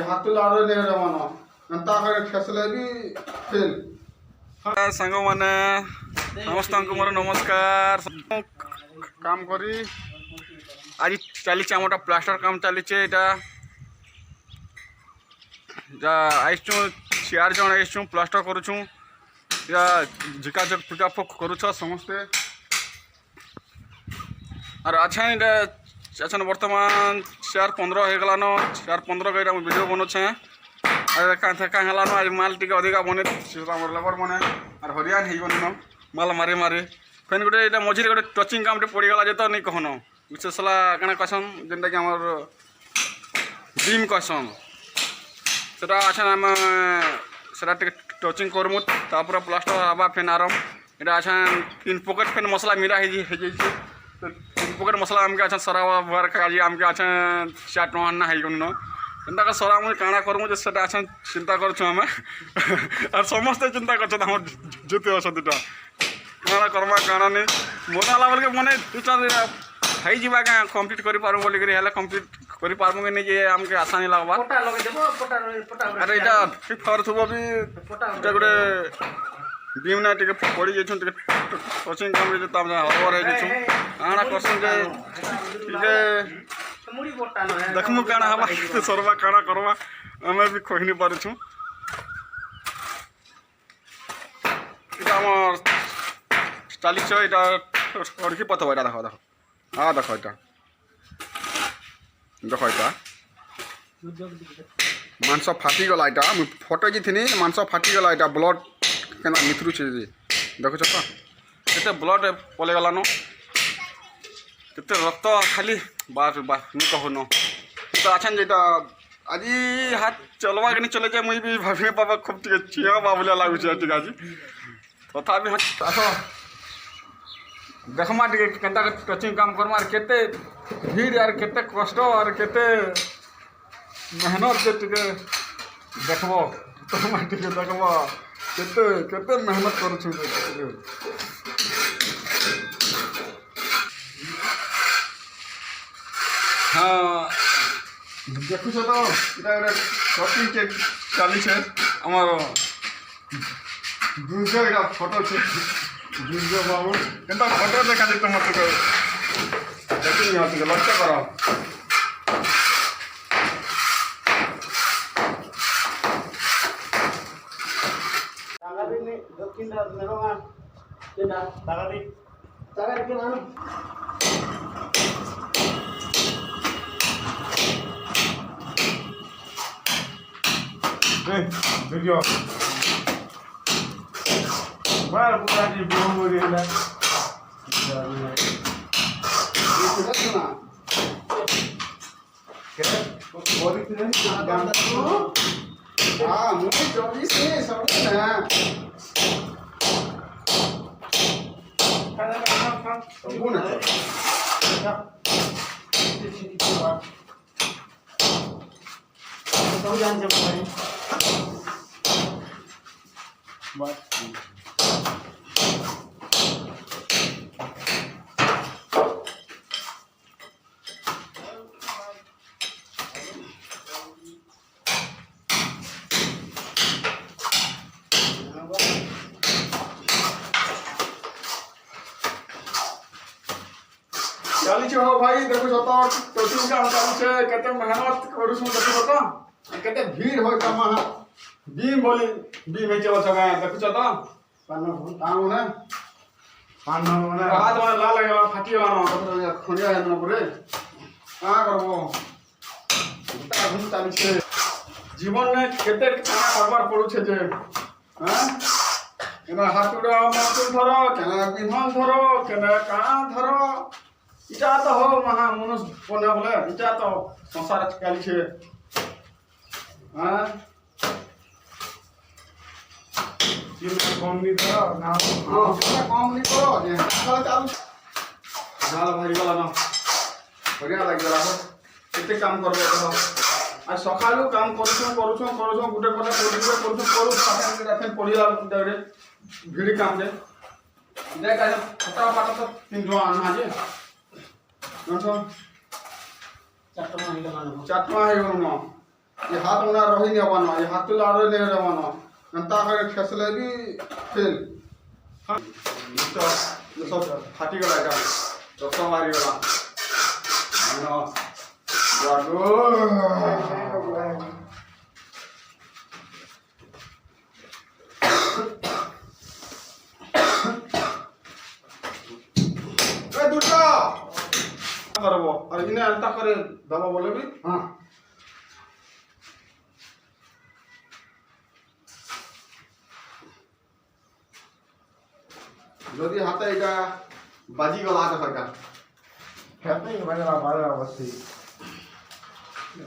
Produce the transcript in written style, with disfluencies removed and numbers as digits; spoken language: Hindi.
हाथ लाड़े नहीं रवाना अंता करे खेसले भी फेल सांग माने समस्त मोर नमस्कार काम करी आज चली आम प्लास्टर काम चली आईचु 4 जन आईचु प्लास्टर करुचु झिका झुका फुक करुछ समस्ते और अच्छा अच्छा बर्तमान 4:15 हो गलान 4:15 का वीडियो बनौछे कहाँ आज माल टी अधिका बने लेबर मैंने और हरियान हो माल मारे मारे फेन गोटे यहाँ मझे गोटे टचिंग काम पड़गला जे तो नहीं कहन विशेषला क्या कहसन जेनटा कि आम बीम कहसन से अच्छा आम से टचिंग करमु तापर प्लास्टर हवा फेन आरम यहाँ अच्छा 3 पॉकेट फेन मसला मिला तो 3 पॉकेट मसला आमके अच्छा सरा बुआर काजी आमके अच्छा 4 टଙ୍କା ना है एंता सरा मुझे काଣା करमु जे सेटा अच्छा चिंता करछु हमें और समस्त चिंता करछन हम जते असदिटा काଣା करमा काଣା नहीं मोना ला बोल के मने हाई जीवा का कंप्लीट करि पारु बोली करी हेला कंप्लीट करि पारमु के नहीं जे हमके आशा नहीं लागबा पोटा लगे देबो पोटा अरे एटा ठीक फर थबो भी एटा गोटे बीम ना टिके पड़ी जेछु टिके टचिंग काम जे ताम हरवर हे जेछु काଣା करसन जे टिके मुड़ी पोटा न देखमु काଣା हवा सरवा काଣା करवा हमें भी कहनी पारुछु इटा हमर चाली छ इटा अड़की पथवा इटा देखो देखो हाँ देखो इटा मांस फाटी गला इटा फोटो जी थी मांस फाटी गला इटा ब्लड केना मिथरू छे देखो तो केते ब्लड पले गला न केते रक्त खाली बार बार नहीं कहो न तो अच्छा जेटा आज हाथ चलवा के नहीं चले जाए मुझे भी भाभी पापा खूब चिया बाबुला लागू ठीक आज तथापि आस देखमा टे केनता टचिंग काम करमा केते भीड़ यार केते कष्ट और केते मेहनत जे टे देखबो तमा टे देखबो केते केते मेहनत करू हाँ देखु तो इटा टचिंग के चली छे हमर गुंजो इटा फोटो छे गुंजो बाबू केनता फोटो देखा दे तुम मत देखि नहीं लक्ष्य करो वीडियो बार पूरा जी बोल हो रही है हाँ मुझे 24 से सब ना बुना तो जान जब भाई बात चली हो भाई देखो तो टचिंग काम चालू छे केते मेहनत करू छु देखो तो केते भीड़ होय कमा बीम बोली बीम हे चलो छगा देखो तो पानो ताऊ ने पानो ने हाथ में ला लगला फाटी गला न खनिया है न पुरे का करबो उता घुम चालू छे जीवन में केते खाना करबार पड़ू छे जे हां एना हाथुडा मत धरो केना बिमन धरो केना का धरो इटा तो हो महा मनुष्य बने बोले इटा तो संसार चली छे हां जितना कम नहीं करो ना हां जितना कम नहीं करो जे चल चालू नाल भाई वाला ना बढ़िया लाग गला हो केते काम करबे तो आज सकाळू काम करूछु गुटे कोटा करू साथे राखे पड़िया देरे भिड़ी काम दे देख आज फटा पाटा तो 3 टका आना जे नोटो 4 टका हे गला 4 टका हे गला ये हाथ उना रही नहीं बना ये हाथ ला रही नहीं बना अंता करे खेसले भी फेल तो सब फाटी गला का तो सब मारी गला नो वागो दुर्गा करबो और इने अंता करे दबा बोले भी हां যদি হাতে এটা বাজি গলা হাতে থাকা খেতে বাজা বাজা বসি